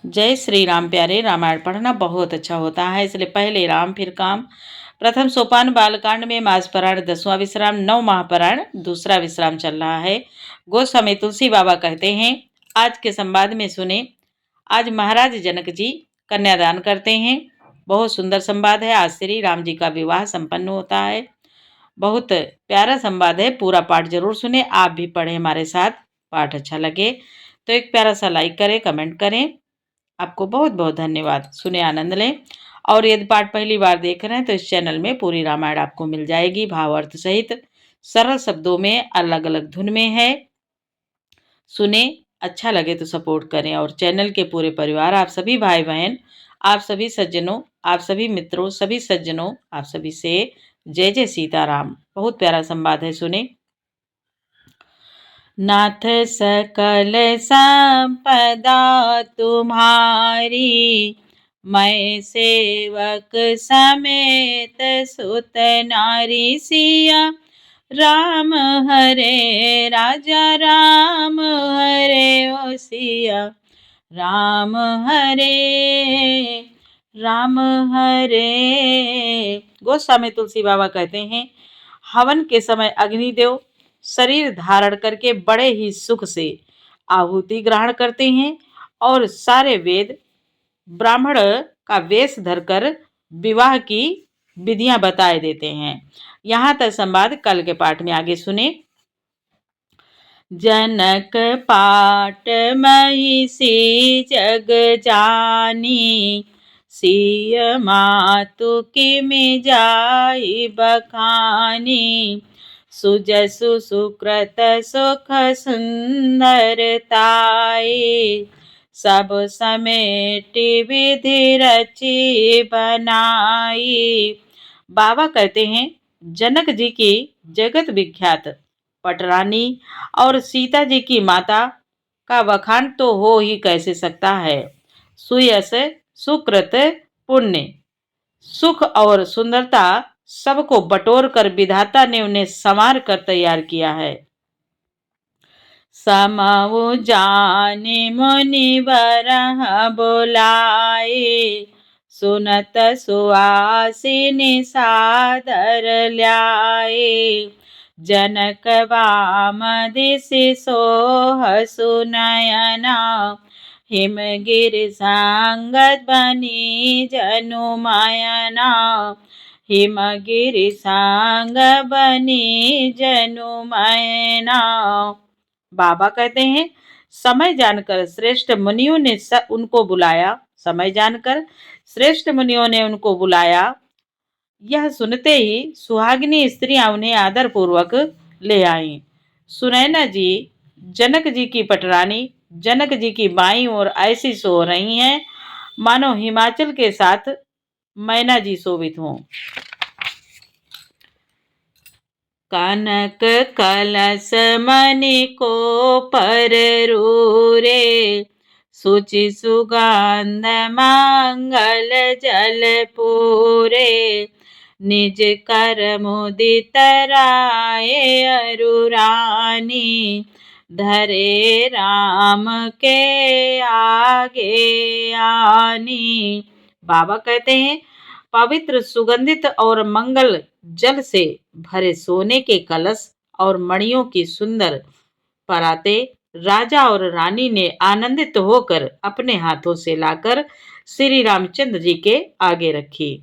जय श्री राम। प्यारे, रामायण पढ़ना बहुत अच्छा होता है, इसलिए पहले राम फिर काम। प्रथम सोपान बालकांड में मासपरायण 10वां विश्राम, 9 महापरायण दूसरा विश्राम चल रहा है। गोस्वामी तुलसी बाबा कहते हैं, आज के संवाद में सुने। आज महाराज जनक जी कन्यादान करते हैं। बहुत सुंदर संवाद है। आज श्री राम जी का विवाह संपन्न होता है। बहुत प्यारा संवाद है। पूरा पाठ जरूर सुने। आप भी पढ़ें हमारे साथ। पाठ अच्छा लगे तो एक प्यारा सा लाइक करें, कमेंट करें। आपको बहुत बहुत धन्यवाद। सुने, आनंद लें। और यदि पाठ पहली बार देख रहे हैं तो इस चैनल में पूरी रामायण आपको मिल जाएगी, भावार्थ सहित, सरल शब्दों में, अलग अलग धुन में है। सुने, अच्छा लगे तो सपोर्ट करें। और चैनल के पूरे परिवार, आप सभी भाई बहन, आप सभी सज्जनों, आप सभी मित्रों, सभी सज्जनों, आप सभी से जय जय सीताराम। बहुत प्यारा संवाद है, सुने। नाथ सकल संपदा तुम्हारी, मैं सेवक समेत सुत नारी। सिया राम हरे राजा राम हरे, ओ सिया राम हरे राम हरे। गोस्वामी तुलसी बाबा कहते हैं, हवन के समय अग्निदेव शरीर धारण करके बड़े ही सुख से आहुति ग्रहण करते हैं और सारे वेद ब्राह्मण का वेश धरकर विवाह की विधियां बताए देते हैं। यहाँ तक संवाद कल के पाठ में आगे सुने। जनक पाट महिषी जग जानी, सिय मातु किमि जाई बखानी। सुजसु सुकृत सुख सुंदरताई, सब समेटि विधि रची बनाई। बाबा कहते हैं, जनक जी की जगत विख्यात पटरानी और सीता जी की माता का वखान तो हो ही कैसे सकता है। सुयस, सुकृत, पुण्य, सुख और सुंदरता सबको बटोर कर विधाता ने उन्हें संवार कर तैयार किया है। समऊ जाने मुनिवर बोलाए, सुनत सुआसिनी सादर ल्याए। जनक वाम दिशि सोह सुनयना, हिमगिरि सांगत बनी जनुमयना। हिमगिरि सांग बनी जनुमयना। बाबा कहते हैं, समय जानकर श्रेष्ठ मुनियों ने उनको बुलाया। समय जानकर श्रेष्ठ मुनियों ने उनको बुलाया। यह सुनते ही सुहागिनी स्त्रियां उन्हें आदर पूर्वक ले आईं। सुनैना जी जनक जी की पटरानी, जनक जी की बाईं ओर ऐसी सो रही हैं मानो हिमाचल के साथ मैना जी शोभित हों। कनक कलश मणि को पररूरे, सुचि सुगंध मंगल जल पूरे। निज कर मुदित राय अरुरानी, धरे राम के आगे आनी। बाबा कहते हैं, पवित्र सुगंधित और मंगल जल से भरे सोने के कलश और मणियों की सुंदर पराते राजा और रानी ने आनंदित होकर अपने हाथों से लाकर श्री रामचंद्र जी के आगे रखी।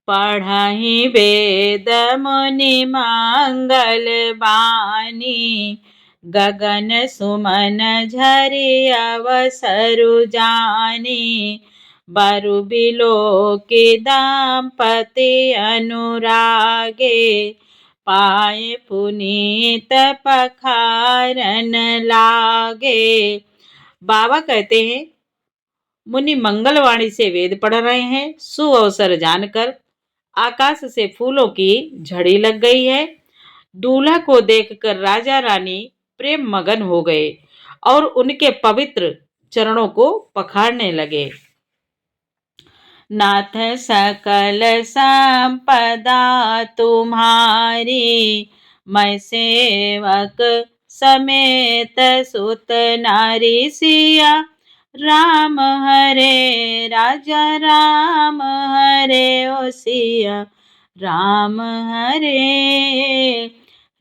पढ़हि वेद मुनि मंगल बानी, गगन सुमन झरि अवसरु जानी। बरु बिलो के दाम्पति अनुरागे, पाए पुनीत पखारन लागे। बाबा कहते हैं, मुनि मंगलवाणी से वेद पढ़ रहे हैं। सुअवसर जानकर आकाश से फूलों की झड़ी लग गई है। दूल्हा को देखकर राजा रानी प्रेम मगन हो गए और उनके पवित्र चरणों को पखारने लगे। नाथ सकल संपदा तुम्हारी, मैं सेवक समेत सुत नारी। सिया राम हरे राजा राम हरे ओ सिया राम हरे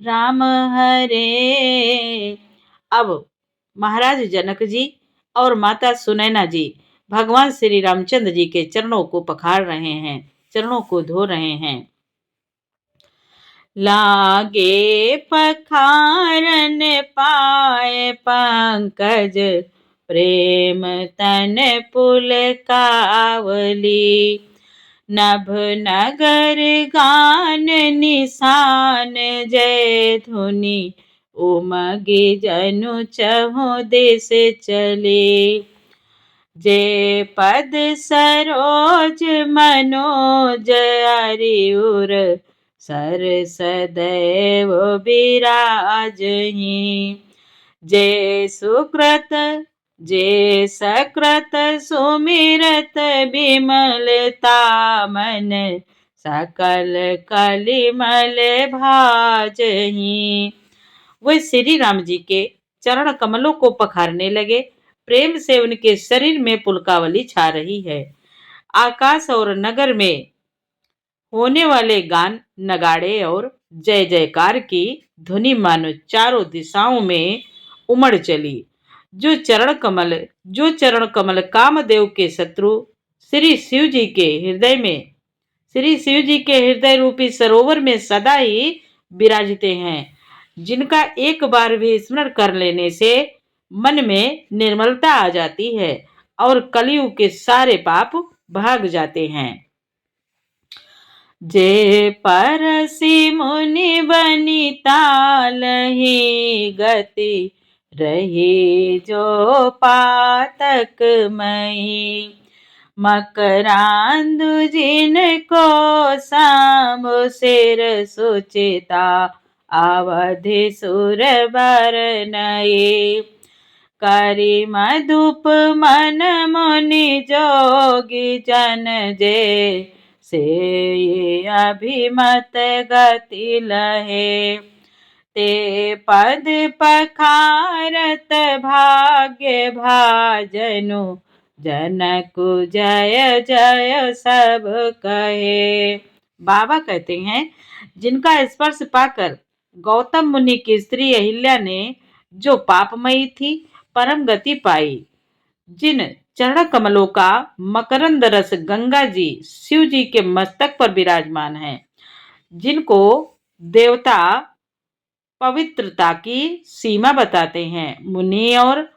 राम हरे। अब महाराज जनक जी और माता सुनैना जी भगवान श्री रामचंद्र जी के चरणों को पखार रहे हैं, चरणों को धो रहे हैं। लागे पखारन पाए पंकज प्रेम तन पुलकावली। नभ नगर गान निशान जय धुनि उमगे जनु चहु देश चले। जे पद सरोज मनोज अरिउर सर सदैव विराजहि। जे सुकृत जे सकृत सुमिरत विमलता मन सकल कलिमल भाजहि। वे श्री राम जी के चरण कमलों को पखारने लगे। प्रेम से उनके शरीर में पुलकावली छा रही है। आकाश और नगर में होने वाले गान नगाड़े और जय जयकार की ध्वनि मानो चारों दिशाओं में उमड़ चली। जो चरण कमल कामदेव के शत्रु श्री शिव जी के हृदय रूपी सरोवर में सदा ही विराजते हैं, जिनका एक बार भी स्मरण कर लेने से मन में निर्मलता आ जाती है और कलयुग के सारे पाप भाग जाते हैं। जे परसि मुनि बनिता लही गति रही जो पातक मई। मकरांदु जिनको साम सिर सुचिता अवधि सुर बर नये। करि मधुप मन मुनि जोगी जन जे से अभिमत गति लहे। ते पद पखारत भाग्य भाजनु जनक जय जय सब कहे। बाबा कहते हैं, जिनका स्पर्श पाकर गौतम मुनि की स्त्री अहिल्या ने जो पापमयी थी परम गति पाई, जिन चरण कमलों का मकरंद रस गंगा जी शिव जी के मस्तक पर विराजमान है, जिनको देवता पवित्रता की सीमा बताते हैं, मुनि और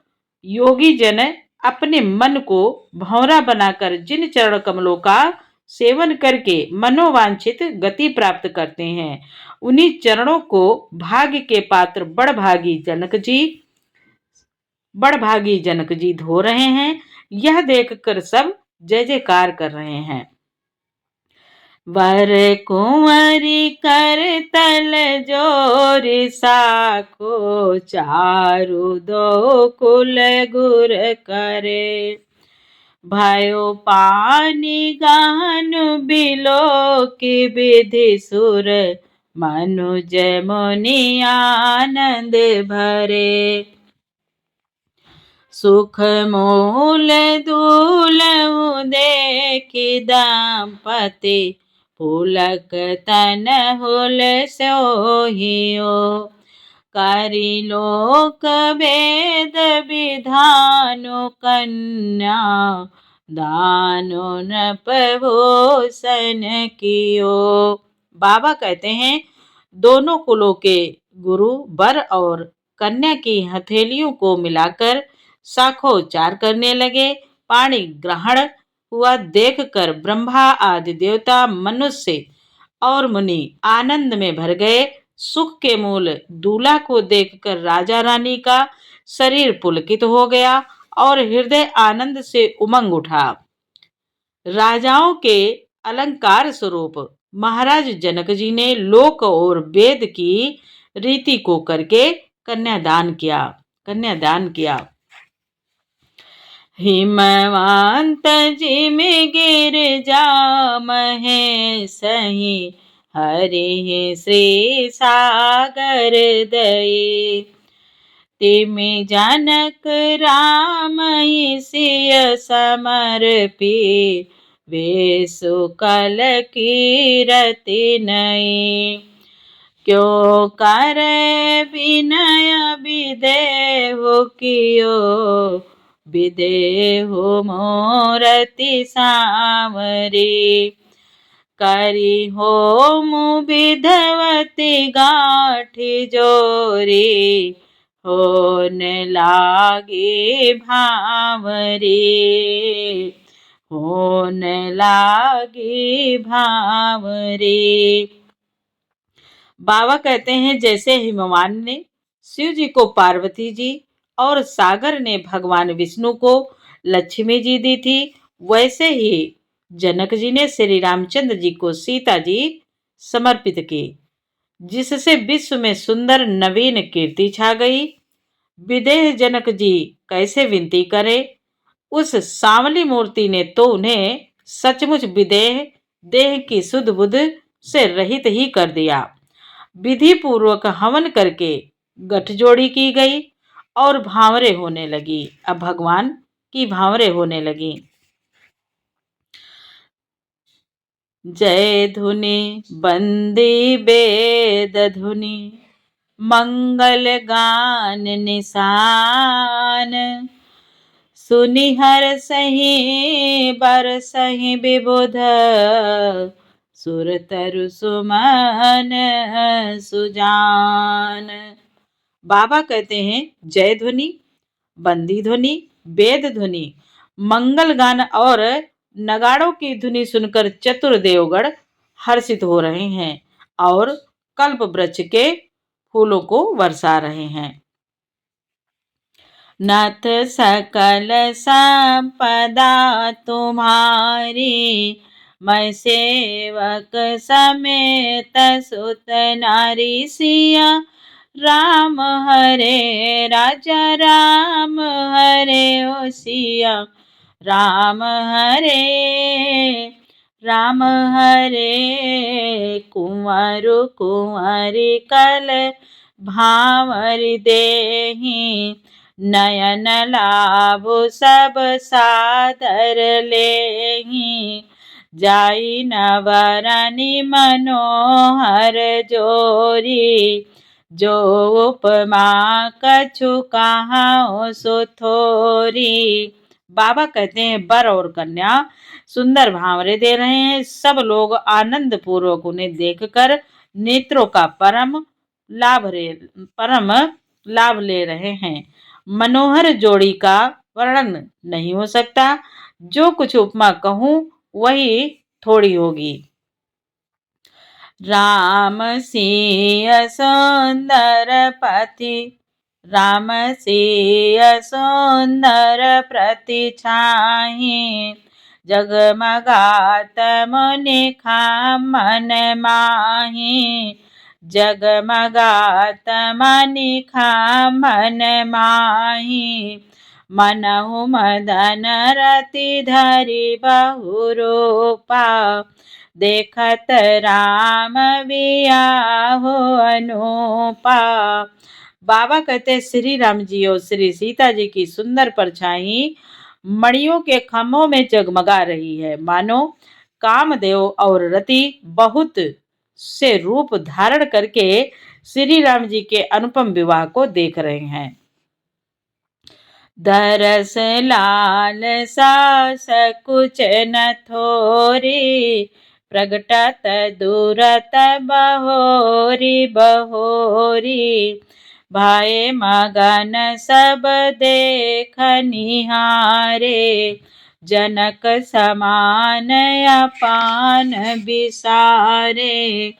योगी जन अपने मन को भंवरा बनाकर जिन चरण कमलों का सेवन करके मनोवांछित गति प्राप्त करते हैं, उन्हीं चरणों को भाग्य के पात्र बड़भागी जनक जी धो रहे हैं। यह देखकर सब जय जयकार कर रहे हैं। वर कुंवरी कर तल जोरी साखो चारु दो कुल गुर करे। भयो पानी गान बिलो की विधि सुर मनुज मुनि आनंद भरे। सुख मूल दूलहु देखि दंपति पुलक तन हुल सोहियो। करि लोक वेद विधानु कन्या दानो नृपभूषण कियो। बाबा कहते हैं, दोनों कुलों के गुरु वर और कन्या की हथेलियों को मिलाकर शाखोच्चार करने लगे। पाणी ग्रहण हुआ देखकर ब्रह्मा आदि देवता, मनुष्य और मुनि आनंद में भर गए। सुख के मूल दूल्हा को देखकर राजा रानी का शरीर पुलकित हो गया और हृदय आनंद से उमंग उठा। राजाओं के अलंकार स्वरूप महाराज जनक जी ने लोक और वेद की रीति को करके कन्यादान किया। हिमवंत जिम गिरजा महेशहि हरि श्री सागर दये। तिमि जनक राम सिय समर्पी, वे सुकल कीरति नई। क्यों कर विनय विदेहु कियो, विदेहु मूरति सांवरी। करी होम विधवती गांठी जोरी, होन लागी भांवरी, होन लागी भांवरी। बाबा कहते हैं जैसे हिमवान ने शिव जी को पार्वती जी और सागर ने भगवान विष्णु को लक्ष्मी जी दी थी, वैसे ही जनक जी ने श्री रामचंद्र जी को सीता जी समर्पित की, जिससे विश्व में सुंदर नवीन कीर्ति छा गई। विदेह जनक जी कैसे विनती करे, उस सांवली मूर्ति ने तो उन्हें सचमुच विदेह देह की सुध बुध से रहित ही कर दिया। विधि पूर्वक हवन करके गठजोड़ी की गई और भांवरे होने लगी। अब भगवान की भांवरे होने लगी। जय धुनि बंदी वेद धुनि, मंगल गान निशान। सुनि हर सही बर सही विबुध, सुर तरु सुमन सुजान। बाबा कहते हैं जय ध्वनि, बंदी ध्वनि, वेद ध्वनि, मंगल गान और नगाड़ों की धुनी सुनकर चतुर देवगण हर्षित हो रहे हैं और कल्प वृक्ष के फूलों को बरसा रहे हैं। नाथ सकल संपदा तुम्हारी, मैं सेवक समेत सुत नारी। सिया राम हरे राजा राम हरे ओ सिया राम हरे राम हरे। कुंवर कुंवरी कल भांवरी देहि, नयन लाभु सब सादर लेहि। जाई नवरनि मनोहर जोरी, जो उपमा कछु कहाँ सो थोरी। बाबा कहते हैं वर और कन्या सुंदर भांवरे दे रहे हैं। सब लोग आनंद पूर्वक उन्हें देखकर नेत्रों का परम लाभ ले रहे हैं। मनोहर जोड़ी का वर्णन नहीं हो सकता। जो कुछ उपमा कहूँ वही थोड़ी होगी। राम सिय सुंदर पति, राम सिय सुंदर प्रति छाहि। जगमगात मुनि खामन माहि, जगमगात मुनि खामन माहि। मनहु मदन रति धरि बहुरूपा, देखत राम बियाहु अनूपा। बाबा कहते श्री राम जी और श्री सीता जी की सुंदर परछाई मणियों के खम्भों में जगमगा रही है, मानो कामदेव और रति बहुत से रूप धारण करके श्री राम जी के अनुपम विवाह को देख रहे हैं। दरस लाल सास कुछ न थोरी, प्रगटत दूरत बहोरी बहोरी। भाए मगन सब देख निहारे, जनक समान अपान बिसारे।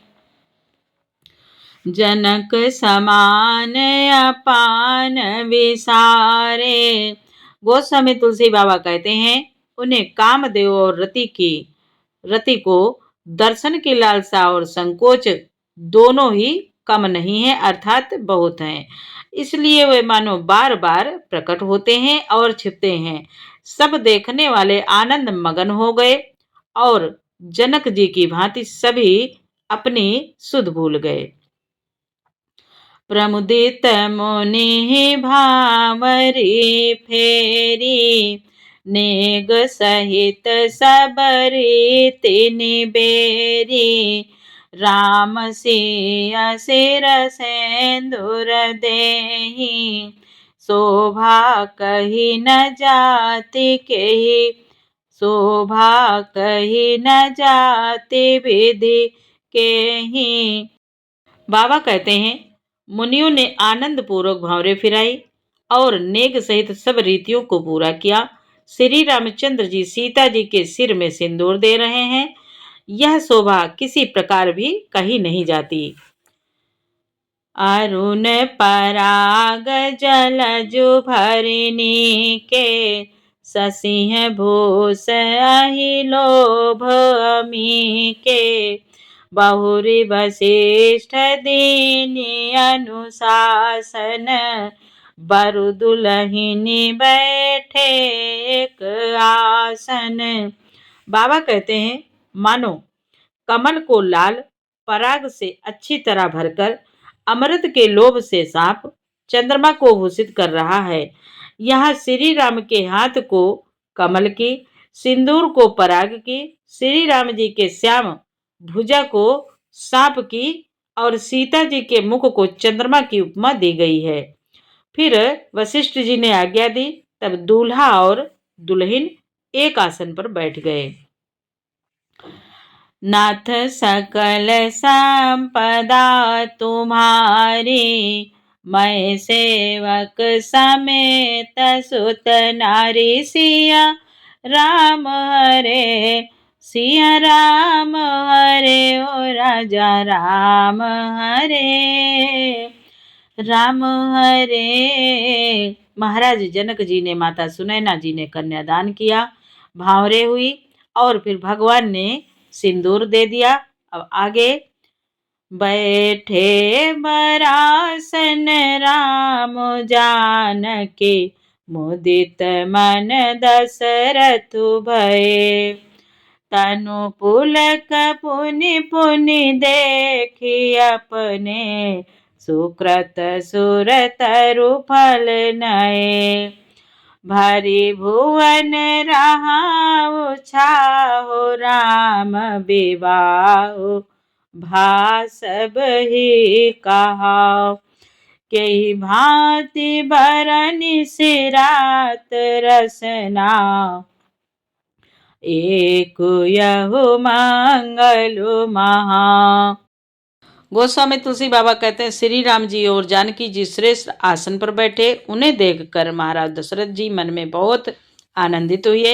जनक समान अपान विसारे। गोस्वामी तुलसी बाबा कहते हैं उन्हें कामदेव और रति को दर्शन की लालसा और संकोच दोनों ही कम नहीं है, अर्थात बहुत हैं। इसलिए वे मानो बार बार प्रकट होते हैं और छिपते हैं। सब देखने वाले आनंद मगन हो गए और जनक जी की भांति सभी अपनी सुध भूल गए। प्रमुदित मुनि भांवरी फेरी, नेग सहित सब रीति निबेरी, राम सिया सिर सेंदूर देहि, शोभा कही न जाति केहि, शोभा कही न जाति विधि केहि। बाबा कहते हैं, मुनियों ने आनंद पूर्वक भंवरे फिराई और नेग सहित सब रीतियों को पूरा किया। श्री रामचंद्र जी सीता जी के सिर में सिंदूर दे रहे हैं। यह शोभा किसी प्रकार भी कही नहीं जाती। अरुण पराग जलजु भरिणी के, ससिंह भूष अहि लोभ अमी के, बहुरी वशिष्ठ दीनी अनुशासन, बरु दुलहिनी बैठे एक आसन। बाबा कहते हैं, मानो कमल को लाल पराग से अच्छी तरह भरकर अमृत के लोभ से सांप चंद्रमा को भूषित कर रहा है। यहाँ श्री राम के हाथ को कमल की, सिंदूर को पराग की, श्री राम जी के श्याम भुजा को सांप की और सीता जी के मुख को चंद्रमा की उपमा दी गई है। फिर वशिष्ठ जी ने आज्ञा दी, तब दूल्हा और दुल्हन एक आसन पर बैठ गए। नाथ सकल संपदा तुम्हारी, मैं सेवक समेत सुत नारी, सिया राम हरे, सिया राम हरे, ओ राजा राम हरे, राम हरे। महाराज जनक जी ने माता सुनैना जी ने कन्यादान किया, भांवरे हुई और फिर भगवान ने सिंदूर दे दिया। अब आगे, बैठे बरासन राम जानकी, मुदित मन दशरथ भये, तनु पुलक पुनि पुनि देखी अपने, सुकृत सुर तरु फल नये, भरी भुवन रहाउ छाहो, राम विवाहो भासब ही कहाओ, केहि भांति बरनि सिरात रसना, एक यहु मंगल महा। गोस्वामी तुलसी बाबा कहते हैं, श्री राम जी और जानकी जी श्रेष्ठ आसन पर बैठे। उन्हें देखकर महाराज दशरथ जी मन में बहुत आनंदित हुए।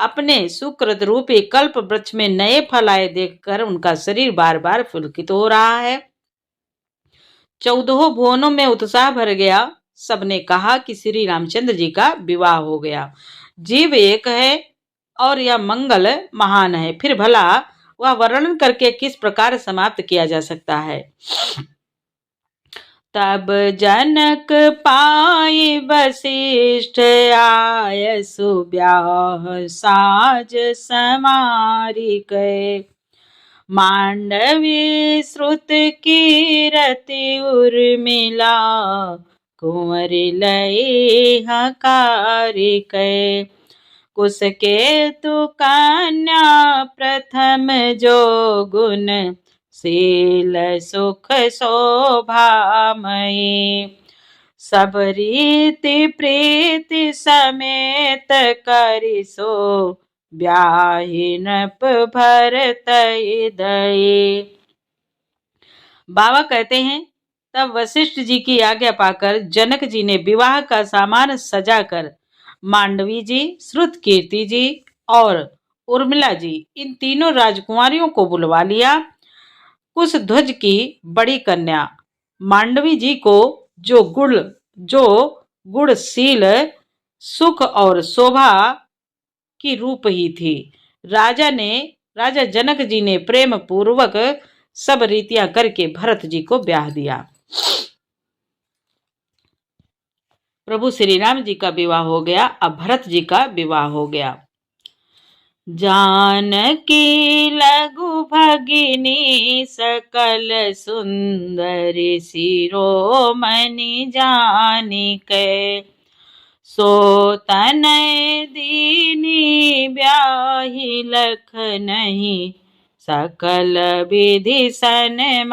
अपने सुकृत रूपी कल्प वृक्ष में नए फल आए देखकर उनका शरीर बार बार पुलकित हो रहा है। 14 भुवनों में उत्साह भर गया। सबने कहा कि श्री रामचंद्र जी का विवाह हो गया। जीव एक है और यह मंगल महान है, फिर भला वह वर्णन करके किस प्रकार समाप्त किया जा सकता है। तब जनक पाई वशिष्ठ आय, सुब्याह साज समारी कै, मांडवी श्रुत कीरति उर्मिला, कुंवरी लई हकारी कै, कुश केतु कन्या प्रथम जो गुण, शील सुख शोभामयी, सब रीति प्रीति समेत करिसो, ब्याहि नृप भरत दई। बाबा कहते हैं, तब वशिष्ठ जी की आज्ञा पाकर जनक जी ने विवाह का सामान सजाकर मांडवी जी, श्रुत कीर्ति जी और उर्मिला जी, इन तीनों राजकुमारियों को बुलवा लिया। कुश ध्वज की बड़ी कन्या मांडवी जी को जो गुणशील, सुख और शोभा की रूप ही थी, राजा जनक जी ने प्रेम पूर्वक सब रीतियां करके भरत जी को ब्याह दिया। प्रभु श्री राम जी का विवाह हो गया। अब भरत जी का विवाह हो गया। जानकी लघु भगिनी, सकल सुंदरी शिरोमणि जानिकै, सो तनय दीनी ब्याही लख नहीं, सकल विधि सन्मानिकै।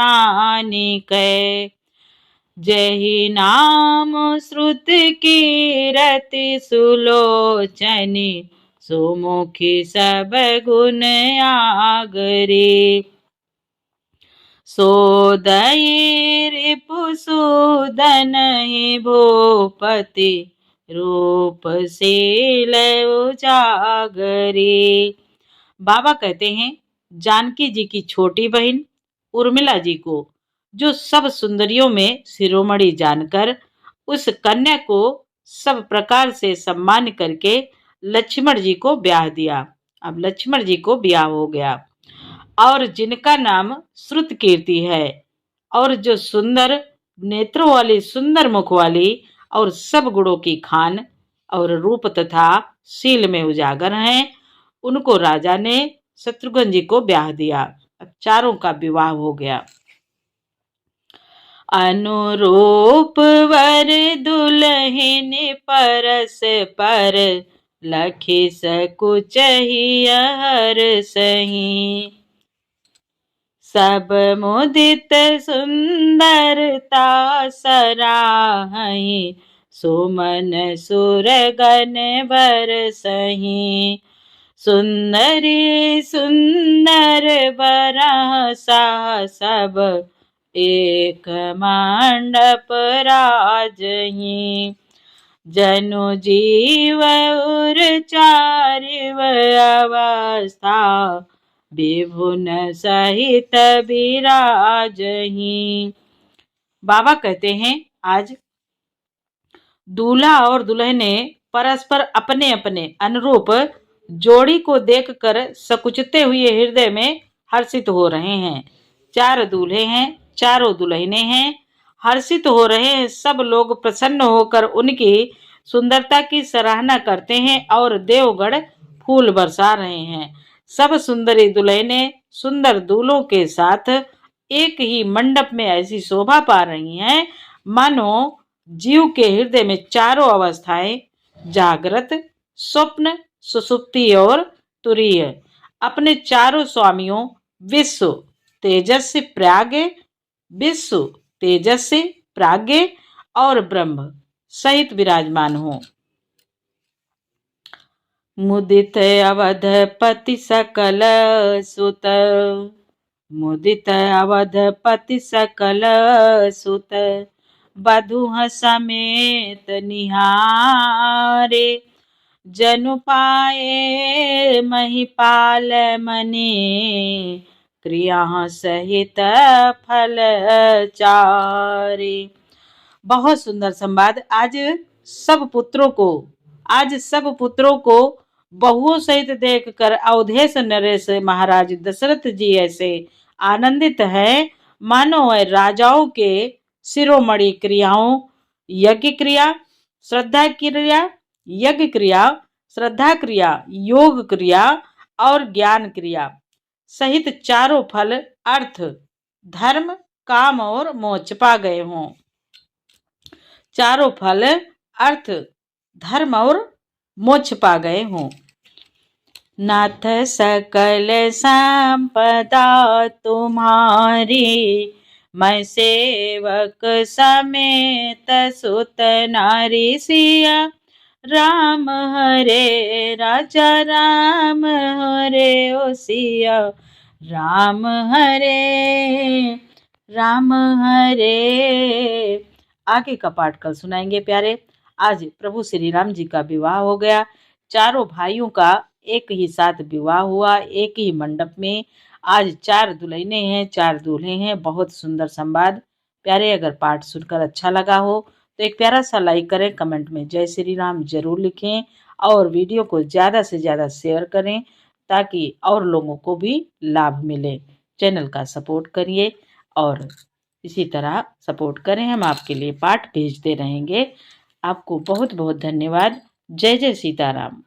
जहि नाम श्रुत कीरति सुलोचनी, सुमुखी सब गुण आगरी। सोदयि रिपुसूदन ही भूपति, रूपशील उजागरी। बाबा कहते हैं जानकी जी की छोटी बहन उर्मिला जी को जो सब सुंदरियों में शिरोमणि जानकर उस कन्या को सब प्रकार से सम्मान करके लक्ष्मण जी को ब्याह दिया। अब लक्ष्मण जी को ब्याह हो गया और जिनका नाम श्रुत कीर्ति है और जो सुंदर नेत्रों वाली, सुंदर मुख वाली और सब गुणों की खान और रूप तथा शील में उजागर हैं, उनको राजा ने शत्रुघ्न जी को ब्याह दिया। अब चारों का विवाह हो गया। अनुरूप वर दुल्हन परस पर, लखी सकुच ही हर सही। सब मुदित सुंदरता सराहई, सुमन सुरगन बरसहि। सुंदरी सुंदर बरसा सब, एक मंडप राजहि। जनु जीव उर चारिव अवस्था, विभुन सहित विराजहि। बाबा कहते हैं आज दूल्हा और दुल्हने परस्पर अपने अपने अनुरूप जोड़ी को देखकर सकुचते हुए हृदय में हर्षित हो रहे हैं। 4 दूल्हे हैं, चारों दुल्हने हैं, हर्षित हो रहे हैं। सब लोग प्रसन्न होकर उनकी सुंदरता की सराहना करते हैं और देवगण फूल बरसा रहे हैं। सब सुंदरी दुल्हने सुंदर दूल्हों के साथ एक ही मंडप में ऐसी शोभा पा रही हैं मानो जीव के हृदय में चारों अवस्थाएं, जागृत, स्वप्न, सुसुप्ति और तुरीय, अपने चारों स्वामियों विश्व, तेजस्वी, प्राज्ञ, विश्व, तेजस्वी, प्राज्ञ और ब्रह्म सहित विराजमान हो। मुदित अवधपति सकल सुत, मुदित अवधपति सकल सुत, बधु समेत निहारे। जनु पाए महिपाल मने, क्रिया सहित फल चारे। बहुत सुंदर संवाद। आज सब पुत्रों को बहुओं सहित देखकर अवधेश नरेश महाराज दशरथ जी ऐसे आनंदित हैं मानो वह राजाओं के शिरोमणि क्रियाओं, यज्ञ क्रिया, श्रद्धा क्रिया, यज्ञ क्रिया, श्रद्धा क्रिया, योग क्रिया और ज्ञान क्रिया सहित चारों फल अर्थ, धर्म, काम और मोक्ष पा गए हों। चारों फल अर्थ, धर्म और मोक्ष पा गए हों। नाथ सकल संपदा तुम्हारी, मैं सेवक समेत सुत नारी। सिया राम हरे राजा राम हरे ओ सिया राम हरे राम हरे। आगे का पाठ कल सुनाएंगे प्यारे। आज प्रभु श्री राम जी का विवाह हो गया। चारों भाइयों का एक ही साथ विवाह हुआ, एक ही मंडप में। आज 4 दुल्हने हैं, 4 दूल्हे हैं। बहुत सुंदर संवाद प्यारे। अगर पाठ सुनकर अच्छा लगा हो तो एक प्यारा सा लाइक करें, कमेंट में जय श्री राम जरूर लिखें और वीडियो को ज़्यादा से ज़्यादा शेयर करें ताकि और लोगों को भी लाभ मिले। चैनल का सपोर्ट करिए और इसी तरह सपोर्ट करें। हम आपके लिए पाठ भेजते रहेंगे। आपको बहुत बहुत धन्यवाद। जय जय सीताराम।